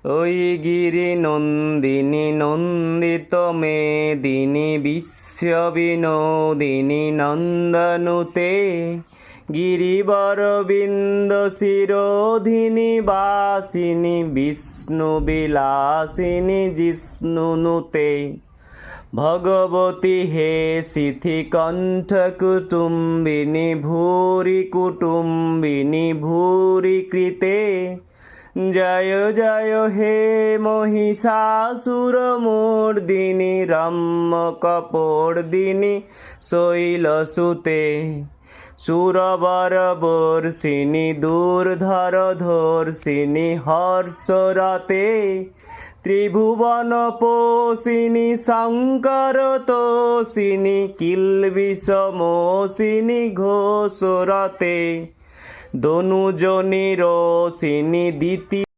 ওই গিরি নন্দিনী নন্দিত মেদিনী বিশ্ববিনোদিনী নন্দনুতে গিরিবরবিন্দ শিরোধিনী বাসিনী বিষ্ণু বিলাসিনী জিষ্ণুনুতে ভগবতী হে সিথি কণ্ঠ কুটুম্বিনী ভূরি কুটুম্বিনী ভূরি কৃতে জয় জয় হে মহিষাসুরমর্দিনী রম্যকপর্দিনী শৈলসুতে সুরবর বর্ষিণী দুর্ধর ধর্ষিণী হর্ষরতে ত্রিভুবন পোষিণী শঙ্কর তোষিণী কিলবিষমোষিণী ঘোষরতে দনুজনী রোষিণী দ্বিতীয়